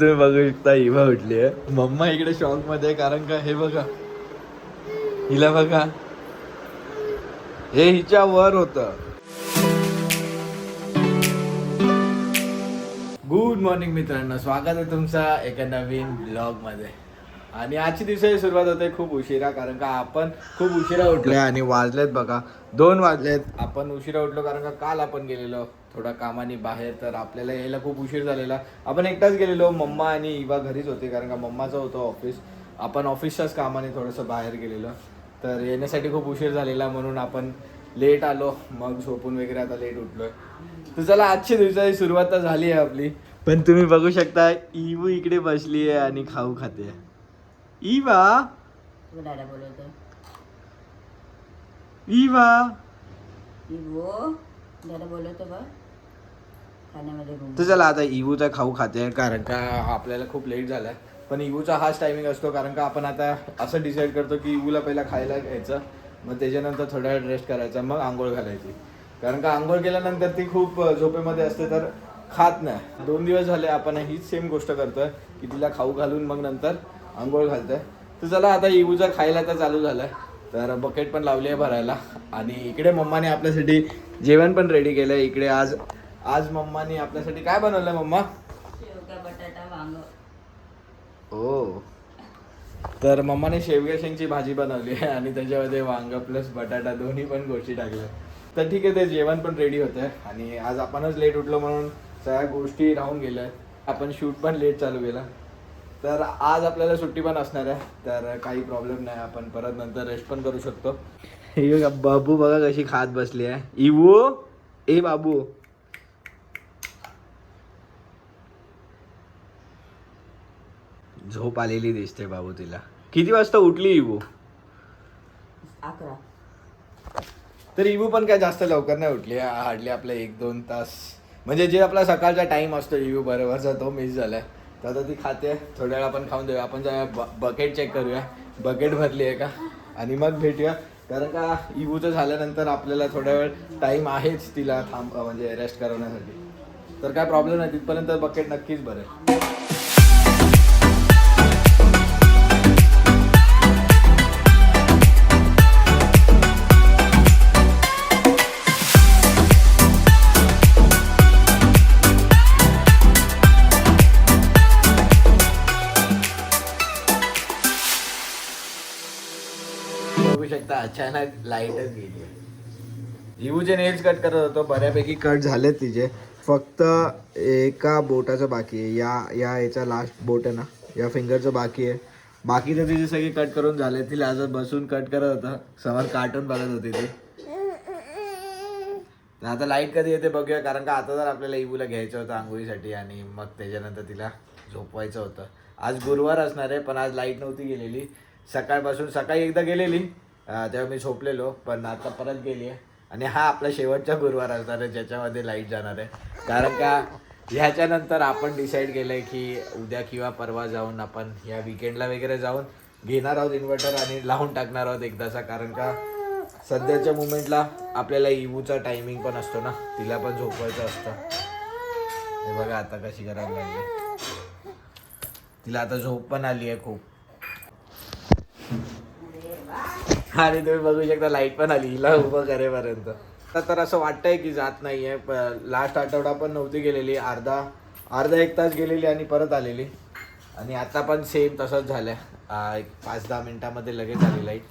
तुम्ही बघू शकता इवा उठली आहे. मम्मा इकडे शॉक मध्ये, कारण का हे बघा, हिला बघा, हे हिच्या वर होत. गुड मॉर्निंग मित्रांनो, स्वागत आहे तुमचा एका नवीन ब्लॉग मध्ये. आणि आजची दिवसाची सुरुवात होते खूप उशिरा, कारण का आपण खूप उशिरा उठले आणि वाजलेत बघा 2 वाजलेत. आपण उशिरा उठलो कारण का काल आपण गेलेलो थोडा कामाने बाहेर, तर आपल्याला यायला खूप उशीर झालेला. आपण एकटाच गेलेलो, मम्मा आणि इवा घरीच होते कारण का मम्माचं होतं ऑफिस. आपण ऑफिसच्याच कामाने थोडंसं बाहेर गेलेलो, तर येण्यासाठी खूप उशीर झालेला म्हणून आपण लेट आलो. मग झोपून वगैरे आता लेट उठलोय. तर चला, आजच्या दिवसाची सुरुवात तर झाली आहे आपली. पण तुम्ही बघू शकता इवू इकडे बसली आहे आणि खाऊ खाते. इवा दादा बोलवतो. इवा इवो दादा बोलवतो बघ खाण्यामध्ये. तर चला, आता इवूचा खाऊ खाते कारण का आपल्याला खूप लेट झालाय. पण इवूचा हाच टायमिंग असतो, कारण का आपण आता असं डिसाईड करतो की इवूला पहिला खायला घ्यायचं, मग त्याच्यानंतर थोडा वेळ रेस्ट करायचा, मग आंघोळ घालायची. कारण का आंघोळ केल्यानंतर ती खूप झोपेमध्ये असते, तर खात नाही. 2 दिवस झाले आपण हीच सेम गोष्ट करतोय की तिला खाऊ घालून मग नंतर आंघोळ घालतोय. तर चला, आता इवूचा खायला तर चालू झालाय, तर बकेट पण लावली आहे भरायला. आणि इकडे मम्माने आपल्यासाठी जेवण पण रेडी केलंय. इकडे आज मम्माने आपल्यासाठी काय बनवलंय मम्मा? शेवगा बटाटा वांग. हो, तर मम्माने शेवग्या शेंगची भाजी बनवली आहे आणि त्याच्यामध्ये वांग प्लस बटाटा दोन्ही पण गोष्टी टाकल्या. तर ठीक आहे, ते जेवण पण रेडी होतंय. आणि आज आपणच लेट उठलो म्हणून सगळ्या गोष्टी राहून गेल्या. आपण शूट पण लेट चालू केला, तर आज आपल्याला सुट्टी पण असणार आहे, तर काही प्रॉब्लेम नाही. आपण परत नंतर रेस्ट पण करू शकतो. हे बघा, बाबू बघा कशी खात बसली आहे. इवू, ए बाबू, झोप आलेली दिसते बाबू तिला. किती वाजता उठली इवू? 11. तर इवू पण काय जास्त लवकर नाही उठली, हार्डली आपले 1-2 तास. म्हणजे जे आपला सकाळचा टाइम असतो इवू बरोबरचा, तो मिस झालाय. तर आता ती खाते, थोड्या वेळ आपण खाऊन देऊया. आपण जाऊया बकेट चेक करूया, बकेट भरली आहे का, आणि मग भेटूया. कारण का इवूचं झाल्यानंतर आपल्याला थोड्या वेळ टाइम आहेच तिला म्हणजे रेस्ट करवण्यासाठी, तर काय प्रॉब्लेम नाही. तिथपर्यंत बकेट नक्कीच भरेल. बघू शकता अचानक लाईटच गेली. इवूचे नेल्स कट करत होतो, बऱ्यापैकी कट झालेत तिचे. फक्त एका बोटाचं बाकी आहे, या याचा लास्ट बोट आहे ना, या फिंगरचं बाकी आहे. बाकी तर तिचे सगळे कट करून झाले. तिला आज बसून कट करत होता, समोर कार्टून बघत होती ती. आता लाईट कधी येते बघूया, कारण का आता जर आपल्याला इवूला घ्यायचं होतं आंघोळीसाठी आणि मग त्याच्यानंतर तिला झोपवायचं होतं. आज गुरुवार असणार आहे, पण आज लाईट नव्हती गेलेली सकाळपासून. सकाळी एकदा गेलेली तेव्हा मी झोपलेलो, पण आता परत गेली आहे. आणि हा आपला शेवटचा गुरुवार असणार आहे ज्याच्यामध्ये लाईट जाणार आहे. कारण का ह्याच्यानंतर आपण डिसाईड केलं आहे की उद्या किंवा परवा जाऊन आपण ह्या विकेंडला वगैरे जाऊन घेणार आहोत इन्व्हर्टर आणि लावून टाकणार आहोत एकदाचा. कारण का सध्याच्या मुमेंटला आपल्याला इवूचा टायमिंग पण असतो ना, तिला पण झोपवायचं असतं. हे बघा आता कशी करायला लागली, तिला आता झोप पण आली आहे खूप. आणि तुम्ही बघू शकता लाईट पण आली हिला उभं करेपर्यंत. तर असं वाटतंय की जात नाहीये. लास्ट आठवडा पण नव्हती गेलेली, अर्धा 1 तास गेलेली आणि परत आलेली. आणि आता पण सेम तसंच झालंय, 5-10 मिनिटामध्ये लगेच आली लाईट.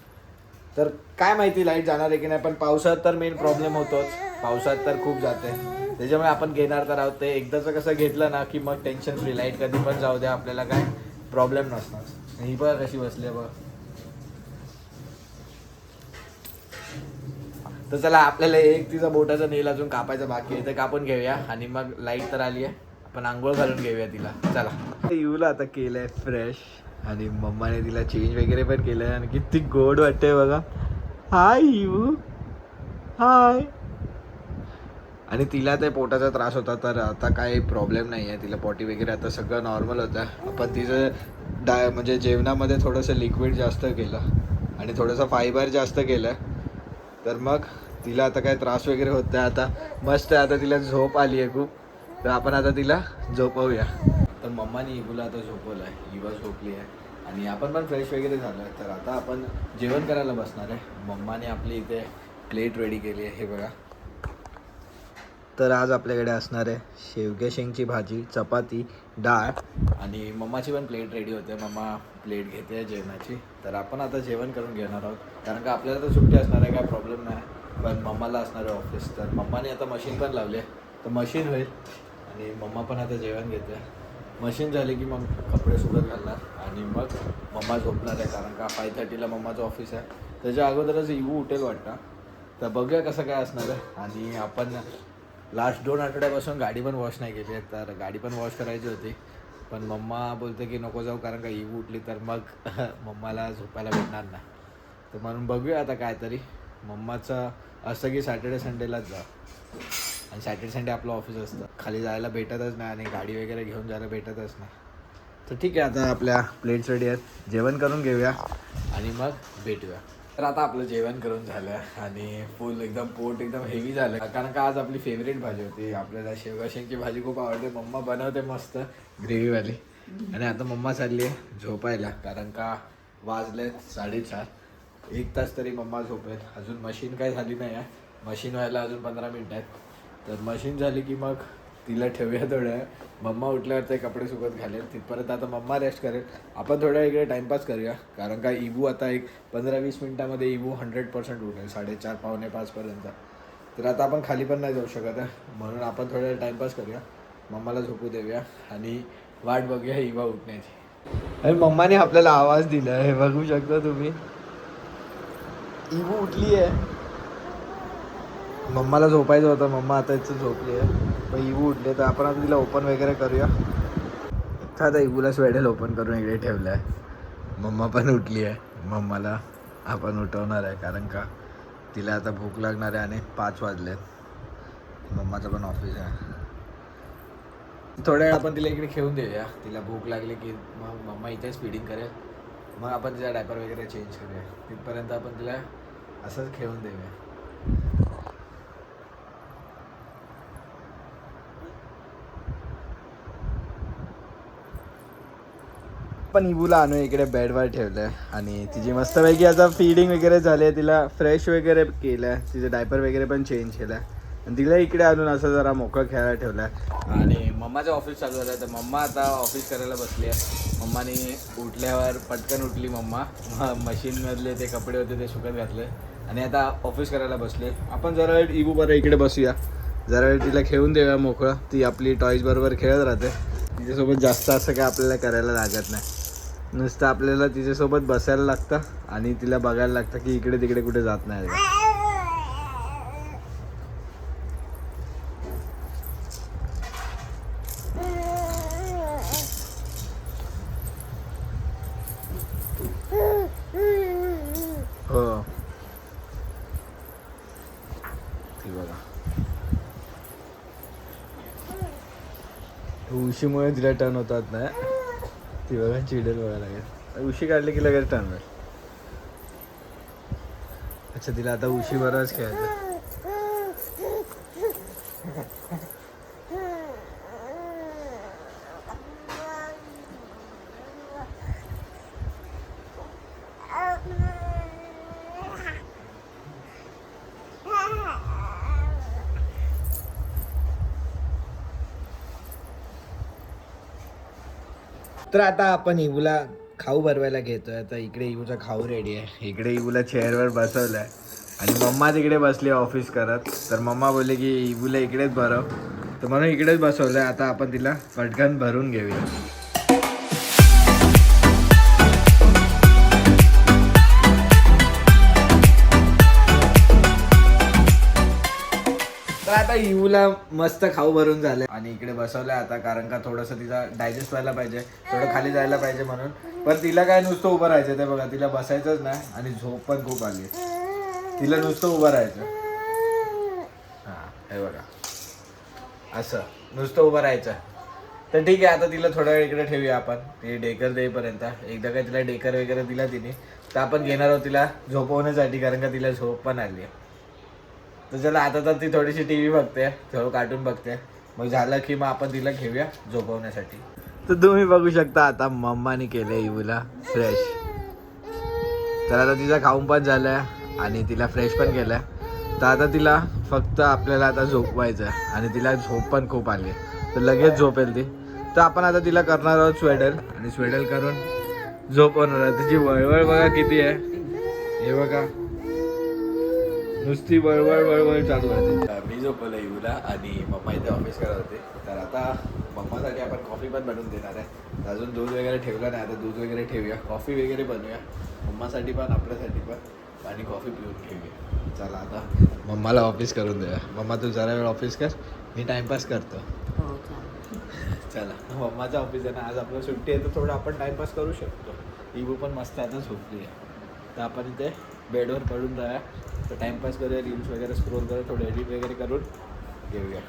तर काय माहिती लाईट जाणार आहे की नाही, पण पावसात तर मेन प्रॉब्लेम होतोच. पावसात तर खूप जाते, त्याच्यामुळे आपण घेणार तर आहोत. ते एकदाचं कसं घेतलं ना की मग टेन्शन फ्री, लाईट कधी पण जाऊ द्या, आपल्याला काय प्रॉब्लेम नसणार. ही बघा कशी बसली बघ. तर चला, आपल्याला एक तिचा बोटाचा नेल अजून कापायचा बाकी आहे, ते कापून घेऊया आणि मग लाईट तर आली आहे, आपण आंघोळ घालून घेऊया तिला. चला, इवूला आता केलंय फ्रेश आणि मम्माने तिला चेंज वगैरे पण केलंय आणि किती गोड वाटतंय बघा. हाय इवू, हाय. आणि तिला ते पोटाचा त्रास होता, तर आता काही प्रॉब्लेम नाही आहे. तिला पॉटी वगैरे आता सगळं नॉर्मल होतं. आपण तिचं म्हणजे जेवणामध्ये थोडंसं लिक्विड जास्त केलं आणि थोडंसं फायबर जास्त केलं, तर मग तिला आता काय त्रास वगैरे होत नाही. आता मस्त, आता तिला झोप आली आहे खूप, तर आपण आता तिला झोपवूया. तर तर मम्माने इबूला आता झोपवलं आहे, इवा झोपली आहे आणि आपण पण फ्रेश वगैरे झालो आहे. तर आता आपण जेवण करायला बसणार आहे. मम्माने आपली इथे प्लेट रेडी केली आहे, हे बघा. तर आज आपल्याकडे असणार आहे शेवग्या शेंगची भाजी, चपाती, डाळ आणि मम्माची पण प्लेट रेडी होते. मम्मा प्लेट घेते जेवणाची. तर आपण आता जेवण करून घेणार आहोत, कारण का आपल्याला तर सुट्टी असणार आहे, काय प्रॉब्लेम नाही. पण मम्माला असणार आहे ऑफिस. तर मम्माने आता मशीन पण लावली आहे, तर मशीन होईल आणि मम्मा पण आता जेवण घेते. मशीन झाली की मग कपडे सुकत घालणार आणि मग मम्मा झोपणार आहे, कारण का 5:30ला मम्माचं ऑफिस आहे. त्याच्या अगोदरच इवू उठेल वाटतं. तर बघूया कसं काय असणार आहे. आणि आपण लास्ट 2 आठवड्यापासून गाडी पण वॉश नाही केली आहे, तर गाडी पण वॉश करायची होती. पण मम्मा बोलते की नको जाऊ, कारण का इवू उठली तर मग मम्माला झोपायला भेटणार नाही. तर म्हणून बघूया आता काहीतरी. मम्माचं असं की सॅटर्डे संडेलाच जा, आणि सॅटर्डे संडे आपलं ऑफिस असतं, खाली जायला भेटतच नाही आणि गाडी वगैरे घेऊन जायला भेटतच नाही. तर ठीक आहे, आता आपल्या प्लेट्स रेडी आहेत, जेवण करून घेऊया आणि मग भेटूया. तर आता आपलं जेवण करून झालं आणि फुल एकदम पोट एकदम हेवी झालं, कारण का आज आपली फेवरेट भाजी होती. आपल्याला शेवगा शेंगची भाजी खूप आवडते, मम्मा बनवते मस्त ग्रेव्हीवाली. आणि आता मम्मा चालली आहे झोपायला, कारण का वाजले 4:30. 1 तास तरी मम्मा झोपेल. अजून मशीन काय झाली नाही आहे, मशीन व्हायला अजून 15 मिनिटं आहेत. तर मशीन झाली की मग तिला ठेवूया थोड्या वेळ. मम्मा उठल्यावर ते कपडे सुकत घालेल, तिथपर्यंत आता मम्मा रेस्ट करेल. आपण थोड्या इकडे टाईमपास करूया, कारण का इबू आता एक 15-20 मिनिटामध्ये इबू 100% उठेल, 4:30 पावणे 5पर्यंत. तर आता आपण खाली पण नाही जाऊ शकत आहे, म्हणून आपण थोड्या वेळ टाईमपास करूया, मम्माला झोपू देऊया आणि वाट बघूया इवा उठण्याची. आणि मम्माने आपल्याला आवाज दिला, हे बघू शकता तुम्ही. इबू उठली आहे, मम्माला झोपायचं होतं, मम्मा आता इथं झोपली आहे, पण इबू उठले. तर आपण आता तिला ओपन वगैरे करूया. आता इबूला स्वेडेल ओपन करून इकडे ठेवलं आहे. मम्मा पण उठली आहे, मम्माला आपण उठवणार आहे, कारण का तिला आता भूक लागणार आहे आणि 5 वाजले. मम्माचं पण ऑफिस आहे. थोड्या वेळ आपण तिला इकडे खेळून देऊया, तिला भूक लागली की मग मम्मा इथेच फीडिंग करेल, मग आपण तिचा डायपर वगैरे चेंज करूया. तिथपर्यंत आपण तिला असंच खेळून देऊया. पण इबूला आणून इकडे बेडवर ठेवलं आहे आणि तिची मस्तपैकी आता फीडिंग वगैरे झाली आहे, तिला फ्रेश वगैरे केलं आहे, तिचं डायपर वगैरे पण चेंज केलं आहे आणि तिला इकडे आणून असं जरा मोकळं खेळायला ठेवलं आहे. आणि मम्माचं ऑफिस चालू झालं, तर मम्मा आता ऑफिस करायला बसली आहे. मम्माने उठल्यावर पटकन उठली मम्मा, मशीनमधले ते कपडे होते ते सुकत घातले आणि आता ऑफिस करायला बसले. आपण जरा वेळ इबू बरं इकडे बसूया, जरा वेळ तिला खेळून देऊया मोकळं. ती आपली टॉईज बरोबर खेळत राहते, तिच्यासोबत जास्त असं काय आपल्याला करायला लागत नाही. नुसतं आपल्याला तिच्यासोबत बसायला लागतं आणि तिला बघायला लागतं की इकडे तिकडे कुठे जात नाही. हो, ती बघा उशीमुळे तिला टर्न होतात ना, ती बघा चिडेल बघायला लागेल. उशी काढली की लगेच टर्न होईल. अच्छा, तिला आता उशी बरोबरच खेळायचं. तर आता आपण इबूला खाऊ भरवायला घेतोय. आता इकडे इबूचा खाऊ रेडी आहे. इकडे इबूला चेअरवर बसवलं आहे आणि मम्मा तिकडे बसली ऑफिस करत. तर मम्मा बोलले की इबूला इकडेच भरव, तर म्हणून इकडेच बसवलं आहे. आता आपण तिला पटकन भरून घेऊया. तर आता इवूला मस्त खाऊ भरून झाले आणि इकडे बसवलंय आता, कारण का थोडंसं तिचा डायजेस्ट व्हायला पाहिजे, थोडं खाली जायला पाहिजे म्हणून. पण तिला काय नुसतं उभं राहायचं, ते बघा तिला बसायचंच नाही आणि झोप पण खूप आली. तिला नुसतं उभं राहायचं. हां, हे बघा असं नुसतं उभं राहायचं. तर ठीक आहे, आता तिला थोडा वेळ इकडे ठेवूया आपण, ते डेकर देईपर्यंत. एकदा काय तिला डेकर वगैरे दिला तिने, तर आपण घेणार आहोत तिला झोपवण्यासाठी, कारण का तिला झोप पण आली आहे. तर चला, आता तर ती थोडीशी TV बघते, थोडं कार्टून बघते, मग झालं की मग आपण तिला घेऊया झोपवण्यासाठी. तर तुम्ही बघू शकता आता मम्माने केलंय इवूला फ्रेश. तर आता तिचा खाऊन पण झालाय आणि तिला फ्रेश पण केलंय. तर आता तिला फक्त आपल्याला आता झोपवायचं आहे आणि तिला झोप पण खूप आली तर लगेच झोपेल ती. तर आपण आता तिला करणार आहोत स्वेडल आणि स्वेडल करून झोपवणार आहे. तिची वळवळ बघा किती आहे, हे बघा नुसती वळवळ वळवळ चालू आहे. मी झोपवलं इवूला आणि मम्मा इथे ऑफिस करत होते. तर आता मम्मासाठी आपण कॉफी पण बनवून देणार आहे. तर अजून दूध वगैरे ठेवलं नाही, आता दूध वगैरे ठेवूया, कॉफी वगैरे बनवूया मम्मासाठी पण आपल्यासाठी पण आणि कॉफी पिऊन घेऊया. चला आता मम्माला ऑफिस करून देऊया. मम्मा तू जरा वेळ ऑफिस कर, मी टाइमपास करतो. हो चालेल. चला मम्माचं ऑफिस आहे ना, आज आपलं सुट्टी आहे तर थोडं आपण टाइमपास करू शकतो. इवू पण मस्त आता झोपली आहे. तर आपण इथे बेडवर पडून राहूया, तर टाइमपास करूया, रील्स वगैरे स्क्रोल करूया, थोडं एडिट वगैरे करून घेऊया.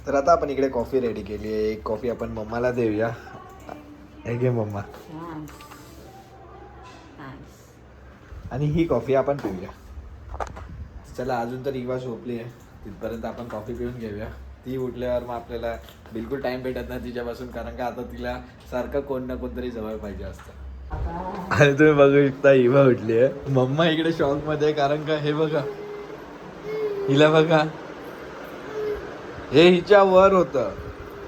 तर आता आपण इकडे कॉफी रेडी केली आहे. एक कॉफी आपण मम्माला देऊया. हे घे मम्मा. Thanks. Thanks. आणि ही कॉफी आपण पिऊया. चला अजून तर इवा झोपली आहे, तिथपर्यंत आपण कॉफी पिऊन घेऊया. ती उठल्यावर मग आपल्याला बिलकुल टाइम भेटत नाही तिच्यापासून, कारण का आता तिला सारखं कोण ना कोणतरी जवळ पाहिजे असतं. आणि तुम्ही बघू शकता इवा उठली आहे. मम्मा इकडे शॉक मध्ये आहे, कारण का हे बघा, हिला बघा, हे हिच्या वर होतं.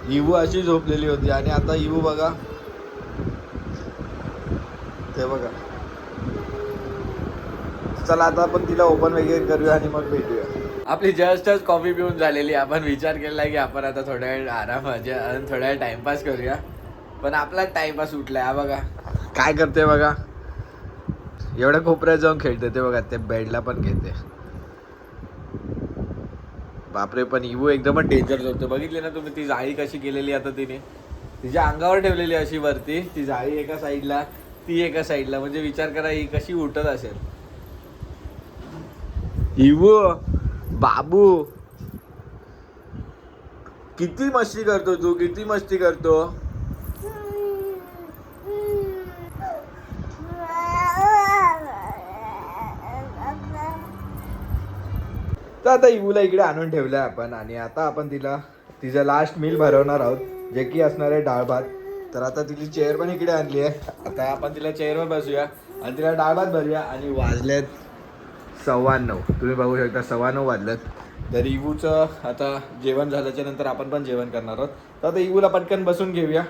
इवू अशी झोपलेली होती आणि आता इवू बघा, ते बघा. चला आता आपण तिला ओपन वगैरे करूया आणि मग भेटूया. आपली जस्टच कॉफी पिऊन झालेली. आपण विचार केला की आपण आता थोड्या वेळ आराम म्हणजे थोड्या वेळ टाइमपास करूया, पण आपला टाइमपास उठलाय. हा बघा काय करते बघा, एवढ्या कोपऱ्यात जाऊन खेळते ते बघा, ते बेडला पण घेते. बापरे, पण इवू एकदमच डेंजर झोपते. बघितली ना तुम्ही ती जाळी कशी केलेली आता तिने, तिच्या अंगावर ठेवलेली अशी वरती, ती जाळी एका साईडला ती एका साईडला, म्हणजे विचार करा ही कशी उठत असेल. इवू बाबू किती मस्ती करतो तू, किती मस्ती करतो. तर आता इवूला इकडे आणून ठेवलंय आपण आणि आता आपण तिला तिचं लास्ट मील भरवणार आहोत, जे की असणार आहे डाळ भात. तर आता तिची चेअर पण इकडे आणली आहे. आता आपण तिला चेअरवर बसूया आणि तिला डाळ भात भरूया. आणि वाजलेत 9:15. तुम्ही बघू शकता 9:15 वाजलेत. तर इवूचं आता जेवण झाल्याच्या नंतर आपण पण जेवण करणार आहोत. तर आता इवूला पटकन बसून घेऊया.